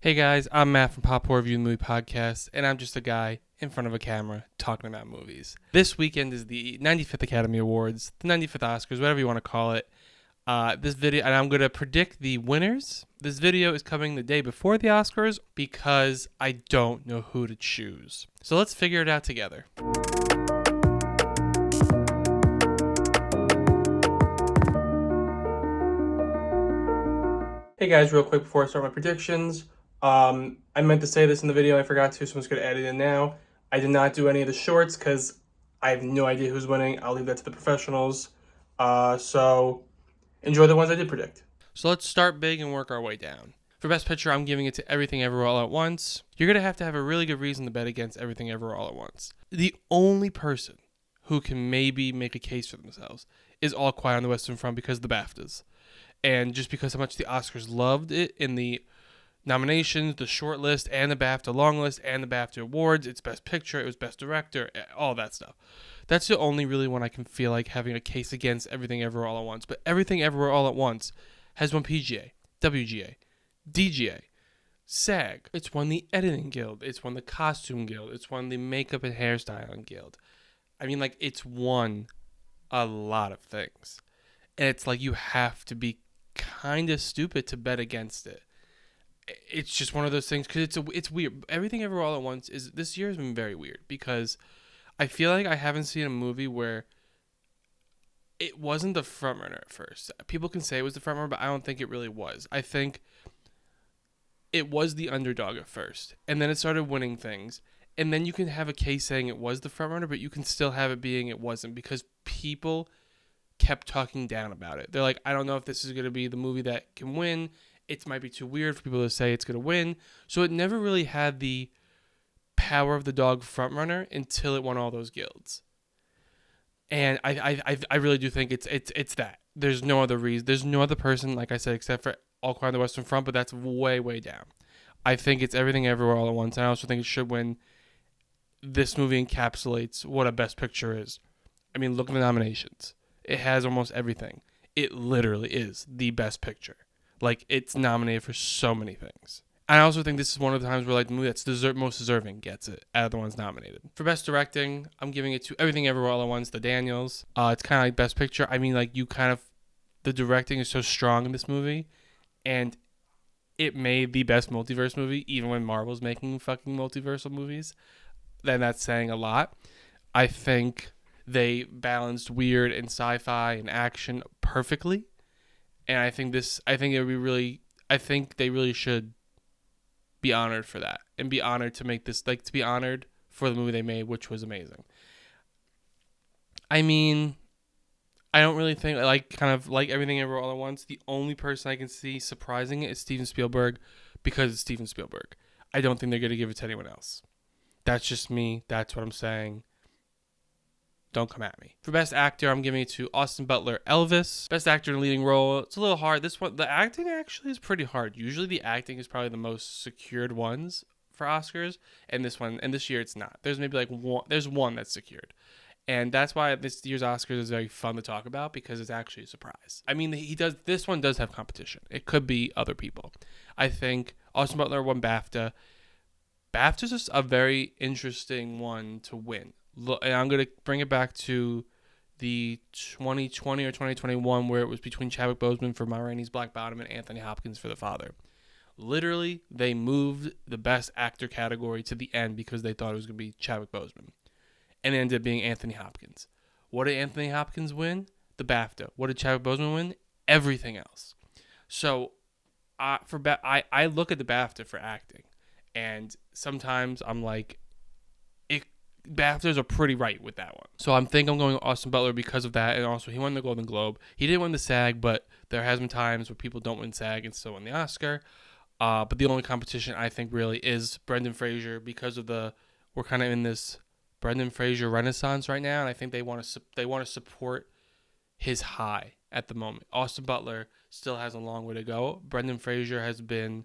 Hey guys, I'm Matt from Pop Horror Review the Movie Podcast, and I'm just a guy in front of a camera talking about movies. This weekend is the 95th Academy Awards, the 95th Oscars, whatever you want to call it. This video, and I'm going to predict the winners. This video is coming the day before the Oscars because I don't know who to choose. So let's figure it out together. Hey guys, real quick before I start my predictions. I meant to say this in the video, I forgot to, so I'm just going to edit it in now. I did not do any of the shorts because I have no idea who's winning. I'll leave that to the professionals. So enjoy the ones I did predict. So let's start big and work our way down. For Best Picture, I'm giving it to Everything Everywhere All at Once. You're going to have a really good reason to bet against Everything Everywhere All at Once. The only person who can maybe make a case for themselves is All Quiet on the Western Front because of the BAFTAs. And just because how much the Oscars loved it in the nominations, the short list, and the BAFTA long list, and the BAFTA awards, it's Best Picture, it was Best Director, all that stuff. That's the only really one I can feel like having a case against Everything Everywhere All at Once. But Everything Everywhere All at Once has won PGA, WGA, DGA, SAG. It's won the Editing Guild. It's won the Costume Guild. It's won the Makeup and Hairstyling Guild. I mean, like, it's won a lot of things. And it's like you have to be kind of stupid to bet against it. It's just one of those things because it's weird. Everything Everywhere All at Once is this year has been very weird because I feel like I haven't seen a movie where it wasn't the frontrunner at first. People can say it was the frontrunner, but I don't think it really was. I think it was the underdog at first, and then it started winning things, and then you can have a case saying it was the frontrunner, but you can still have it being it wasn't because people kept talking down about it. They're like, I don't know if this is going to be the movie that can win. It might be too weird for people to say it's going to win. So it never really had the power of the dog frontrunner until it won all those guilds. And I really do think it's that. There's no other reason. There's no other person, like I said, except for All Quiet on the Western Front, but that's way, way down. I think it's Everything Everywhere All at Once. And I also think it should win. This movie encapsulates what a Best Picture is. I mean, look at the nominations. It has almost everything. It literally is the Best Picture. Like, it's nominated for so many things. I also think this is one of the times where, like, the movie that's most deserving gets it out of the ones nominated. For Best Directing, I'm giving it to Everything Everywhere All at Once, The Daniels. It's kind of like Best Picture. I mean, like, the directing is so strong in this movie, and it made the best multiverse movie, even when Marvel's making fucking multiversal movies. Then that's saying a lot. I think they balanced weird and sci-fi and action perfectly. And I think they really should be honored for that and be honored to make this, like, to be honored for the movie they made, which was amazing. I mean, I don't really think, kind of like Everything Everywhere All at Once, the only person I can see surprising it is Steven Spielberg because it's Steven Spielberg. I don't think they're going to give it to anyone else. That's just me. That's what I'm saying. Don't come at me. For Best Actor, I'm giving it to Austin Butler, Elvis. Best Actor in a Leading Role, it's a little hard. This one, the acting actually is pretty hard. Usually the acting is probably the most secured ones for Oscars, and this year it's not. There's maybe like one that's secured. And that's why this year's Oscars is very fun to talk about because it's actually a surprise. I mean, this one does have competition. It could be other people. I think Austin Butler won BAFTA. BAFTA's just a very interesting one to win. And I'm going to bring it back to the 2020 or 2021 where it was between Chadwick Boseman for Ma Rainey's Black Bottom and Anthony Hopkins for The Father. Literally, they moved the Best Actor category to the end because they thought it was going to be Chadwick Boseman. And it ended up being Anthony Hopkins. What did Anthony Hopkins win? The BAFTA. What did Chadwick Boseman win? Everything else. So I look at the BAFTA for acting. And sometimes I'm like, BAFTAs are pretty right with that one. So I'm going Austin Butler because of that. And also, he won the Golden Globe. He didn't win the SAG, but there has been times where people don't win SAG and still win the Oscar. But the only competition I think really is Brendan Fraser because of we're kind of in this Brendan Fraser renaissance right now. And I think they want to support his high at the moment. Austin Butler still has a long way to go. Brendan Fraser has been,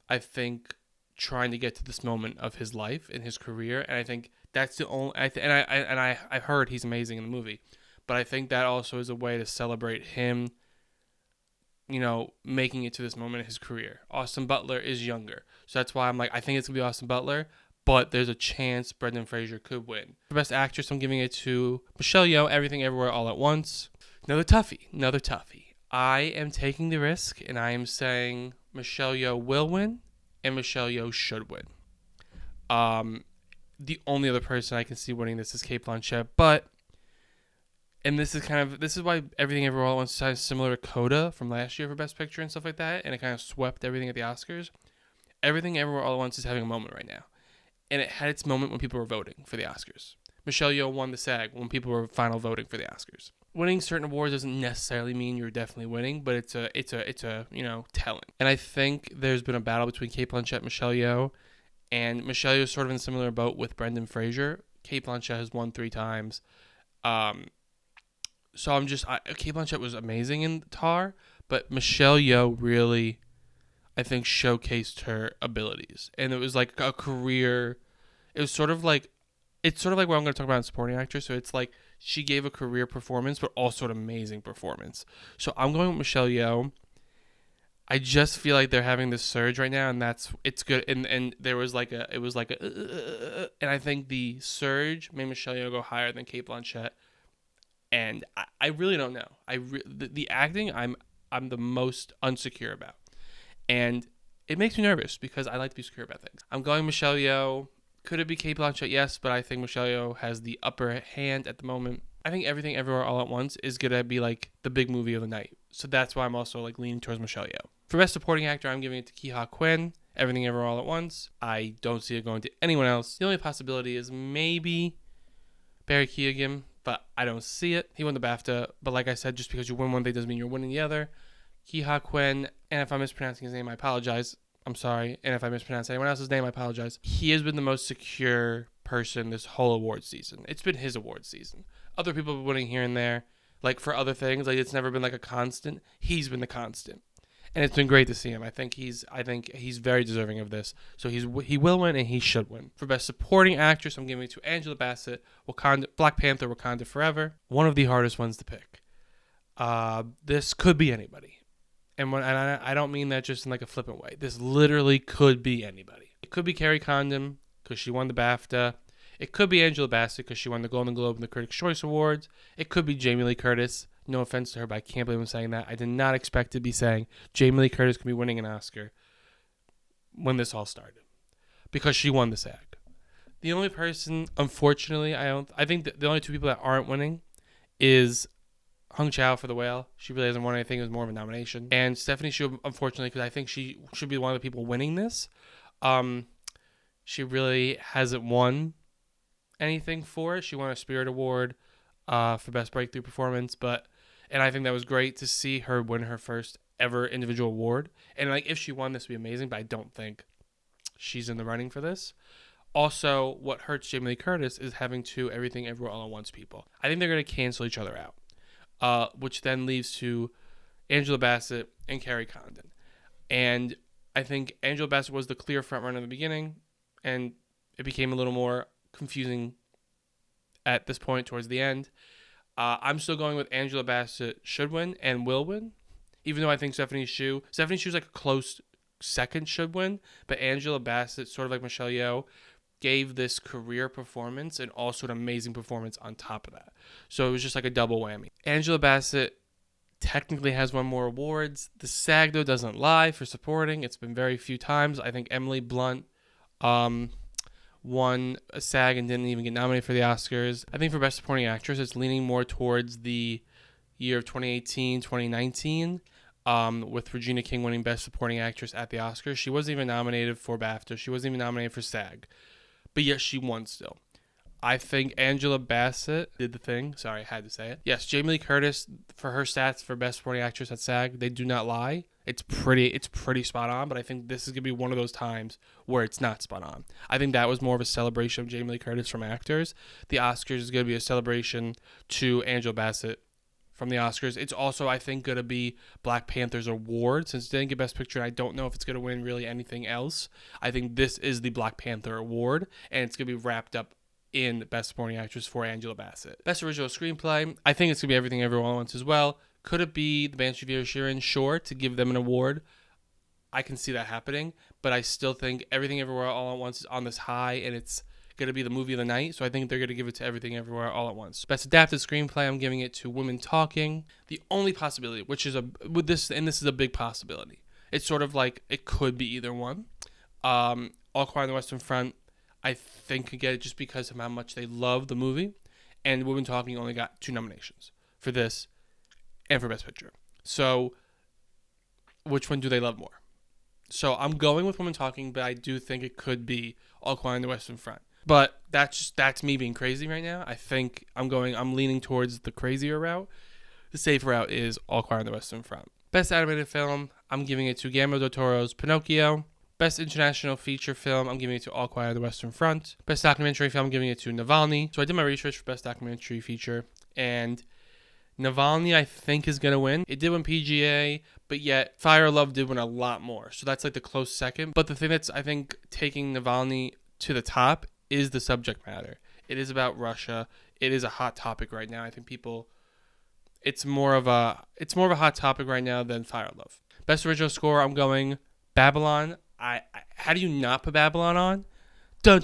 I think, trying to get to this moment of his life in his career, and I think that's the only. I heard he's amazing in the movie, but I think that also is a way to celebrate him making it to this moment in his career. Austin Butler is younger. So that's why I'm like, I think it's going to be Austin Butler, but there's a chance Brendan Fraser could win. For Best Actress, I'm giving it to Michelle Yeoh, Everything Everywhere All at Once. Another toughie. I am taking the risk, and I am saying Michelle Yeoh will win, and Michelle Yeoh should win. The only other person I can see winning this is Cate Blanchett, and this is why Everything Everywhere All at Once is similar to Coda from last year for Best Picture and stuff like that, and it kind of swept everything at the Oscars. Everything Everywhere All at Once is having a moment right now, and it had its moment when people were voting for the Oscars. Michelle Yeoh won the SAG when people were final voting for the Oscars. Winning certain awards doesn't necessarily mean you're definitely winning, but it's a talent. And I think there's been a battle between Cate Blanchett and Michelle Yeoh, and Michelle Yeoh is sort of in a similar boat with Brendan Fraser. Cate Blanchett has won 3 times. So Cate Blanchett was amazing in Tar, but Michelle Yeoh really, I think, showcased her abilities. And it was like a career. It's sort of like what I'm going to talk about in supporting actress. So it's like she gave a career performance, but also an amazing performance. So I'm going with Michelle Yeoh. I just feel like they're having this surge right now, and it's good. And there was and I think the surge made Michelle Yeoh go higher than Cate Blanchett. And I really don't know. The acting I'm the most unsecure about, and it makes me nervous because I like to be secure about things. I'm going Michelle Yeoh. Could it be Cate Blanchett? Yes, but I think Michelle Yeoh has the upper hand at the moment. I think Everything Everywhere All at Once is gonna be like the big movie of the night, so that's why I'm also like leaning towards Michelle Yeoh. For Best Supporting Actor, I'm giving it to Ki-Ha Quinn. Everything Everywhere All at Once. I don't see it going to anyone else. The only possibility is maybe Barry Keoghan, but I don't see it. He won the BAFTA, but like I said, just because you win one thing doesn't mean you're winning the other. Ki-Ha Quinn, and if I'm mispronouncing his name, I apologize. I'm sorry. And if I mispronounce anyone else's name, I apologize. He has been the most secure person this whole award season. It's been his award season. Other people have been winning here and there, like for other things. Like it's never been like a constant. He's been the constant. And it's been great to see him. I think he's very deserving of this. So he will win and he should win. For Best Supporting Actress, I'm giving it to Angela Bassett, Black Panther, Wakanda Forever. One of the hardest ones to pick. This could be anybody. And I don't mean that just in like a flippant way. This literally could be anybody. It could be Carrie Condon because she won the BAFTA. It could be Angela Bassett because she won the Golden Globe and the Critics' Choice Awards. It could be Jamie Lee Curtis. No offense to her, but I can't believe I'm saying that. I did not expect to be saying Jamie Lee Curtis could be winning an Oscar when this all started because she won the SAG. The only person, unfortunately, I think the only 2 people that aren't winning is Hung Chow for The Whale. She really hasn't won anything. It was more of a nomination. And Stephanie Hsu, unfortunately, because I think she should be one of the people winning this. She really hasn't won anything for it. She won a Spirit Award for Best Breakthrough Performance, and I think that was great to see her win her first ever individual award. And like if she won, this would be amazing, but I don't think she's in the running for this. Also, what hurts Jamie Lee Curtis is having 2 Everything Everywhere All at Once people. I think they're going to cancel each other out, which then leaves to Angela Bassett and Carrie Condon. And I think Angela Bassett was the clear frontrunner in the beginning, and it became a little more confusing at this point towards the end. I'm still going with Angela Bassett should win and will win, even though I think Stephanie Hsu's like a close second should win, but Angela Bassett, sort of like Michelle Yeoh, gave this career performance and also an amazing performance on top of that. So it was just like a double whammy. Angela Bassett technically has won more awards. The SAG, though, doesn't lie for supporting. It's been very few times. I think Emily Blunt won a SAG and didn't even get nominated for the Oscars. I think for Best Supporting Actress, it's leaning more towards the year of 2018, 2019, with Regina King winning Best Supporting Actress at the Oscars. She wasn't even nominated for BAFTA. She wasn't even nominated for SAG. But yes, she won still. I think Angela Bassett did the thing. Sorry, I had to say it. Yes, Jamie Lee Curtis, for her stats for Best Supporting Actress at SAG, they do not lie. It's pretty spot on, but I think this is going to be one of those times where it's not spot on. I think that was more of a celebration of Jamie Lee Curtis from actors. The Oscars is going to be a celebration to Angela Bassett from the Oscars. It's also, I think, going to be Black Panther's award. Since it didn't get Best Picture, I don't know if it's going to win really anything else. I think this is the Black Panther award, and it's going to be wrapped up in Best Supporting Actress for Angela Bassett. Best Original Screenplay, I think it's going to be Everything Everywhere All at Once as well. Could it be the Banshees of Inisherin? Sure, to give them an award. I can see that happening, but I still think Everything Everywhere All at Once is on this high, and it's going to be the movie of the night, so I think they're going to give it to Everything Everywhere All at Once. Best Adapted Screenplay, I'm giving it to Women Talking. The only possibility, which is this is a big possibility. It's sort of like it could be either one. All Quiet on the Western Front, I think could get it just because of how much they love the movie, and Women Talking only got 2 nominations for this and for Best Picture. So, which one do they love more? So I'm going with Women Talking, but I do think it could be All Quiet on the Western Front. But that's me being crazy right now. I think I'm leaning towards the crazier route. The safe route is All Quiet on the Western Front. Best Animated Film, I'm giving it to Guillermo del Toro's Pinocchio. Best International Feature Film, I'm giving it to All Quiet on the Western Front. Best Documentary Film, I'm giving it to Navalny. So I did my research for Best Documentary Feature, and Navalny, I think, is going to win. It did win PGA, but yet Fire Love did win a lot more. So that's like the close second. But the thing that's, I think, taking Navalny to the top is the subject matter. It is about Russia. It is a hot topic right now. I think it's more of a hot topic right now than Fire Love. Best Original Score, I'm going Babylon. How do you not put Babylon on? I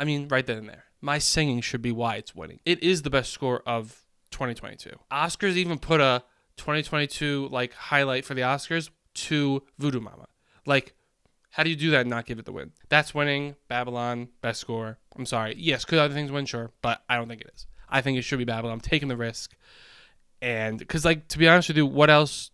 mean, right then and there. My singing should be why it's winning. It is the best score of 2022. Oscars even put a 2022 highlight for the Oscars to Voodoo Mama. How do you do that and not give it the win? That's winning. Babylon, best score. I'm sorry. Yes, could other things win? Sure, but I don't think it is. I think it should be Babylon. I'm taking the risk, and because to be honest with you, what else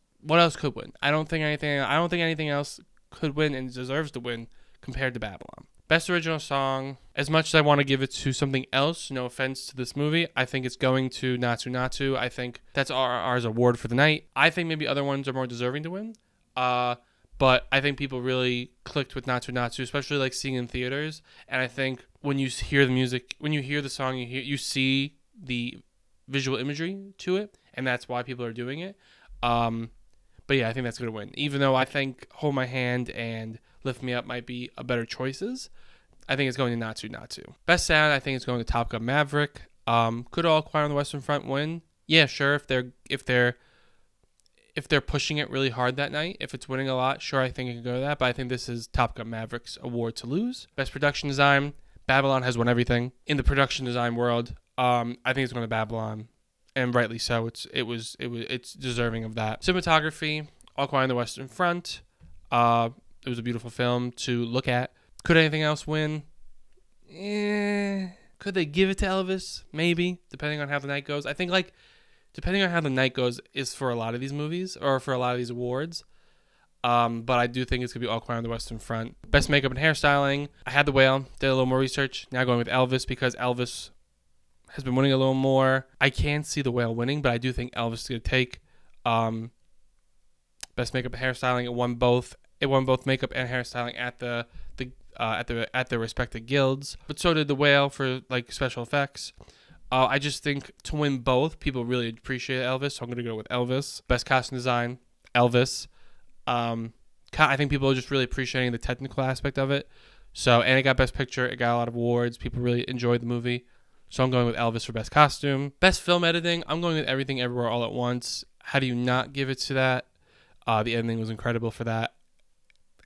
could win? I don't think anything else could win and deserves to win compared to Babylon. Best Original Song, as much as I want to give it to something else, no offense to this movie, I think it's going to Natsu Natsu. I think that's RRR's award for the night. I think maybe other ones are more deserving to win. But I think people really clicked with Natsu Natsu, especially seeing in theaters. And I think when you hear the music, when you hear the song, you see the visual imagery to it, and that's why people are doing it. But yeah, I think that's going to win. Even though I think Hold My Hand and Lift Me Up might be a better choices, I think it's going to Natsu Natsu. Best Sound, I think it's going to Top Gun Maverick. Could All Quiet on the Western Front win? Yeah, sure. If they're pushing it really hard that night, if it's winning a lot, sure, I think it could go to that. But I think this is Top Gun Maverick's award to lose. Best Production Design, Babylon has won everything in the production design world. I think it's going to Babylon, and rightly so. It's deserving of that. Cinematography, All Quiet on the Western Front. It was a beautiful film to look at. Could anything else win? Could they give it to Elvis? Maybe, depending on how the night goes. I think depending on how the night goes is for a lot of these movies or for a lot of these awards. But I do think it's going to be All Quiet on the Western Front. Best Makeup and Hairstyling. I had The Whale, did a little more research. Now going with Elvis because Elvis has been winning a little more. I can't see The Whale winning, but I do think Elvis is going to take Best Makeup and Hairstyling. It won both makeup and hairstyling at the respective guilds. But so did The Whale for special effects. I just think to win both, people really appreciate Elvis, so I'm going to go with Elvis. Best Costume Design, Elvis. I think people are just really appreciating the technical aspect of it. So, and it got Best Picture. It got a lot of awards. People really enjoyed the movie. So I'm going with Elvis for Best Costume. Best Film Editing, I'm going with Everything Everywhere All at Once. How do you not give it to that? The editing was incredible for that.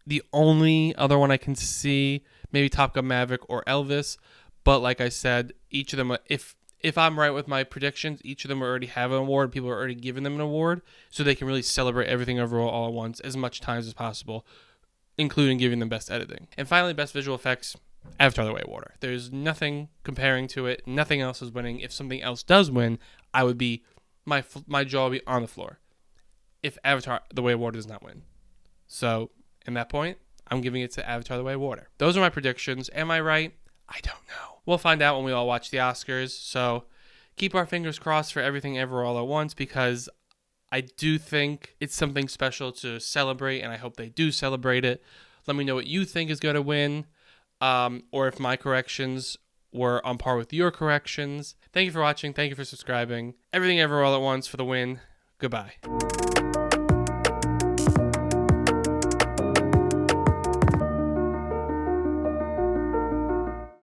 The only other one I can see, maybe Top Gun Maverick or Elvis. But like I said, each of them, if I'm right with my predictions, each of them already have an award. People are already giving them an award, so they can really celebrate Everything Overall All at Once as much times as possible, including giving them Best Editing. And finally, Best Visual Effects, Avatar: The Way of Water. There's nothing comparing to it. Nothing else is winning. If something else does win, I would be, my jaw would be on the floor if Avatar: The Way of Water does not win. So, in that point, I'm giving it to Avatar: The Way of Water. Those are my predictions. Am I right? I don't know. We'll find out when we all watch the Oscars. So keep our fingers crossed for Everything Ever All at Once, because I do think it's something special to celebrate, and I hope they do celebrate it. Let me know what you think is going to win, or if my corrections were on par with your corrections. Thank you for watching. Thank you for subscribing. Everything Ever All at Once for the win. Goodbye.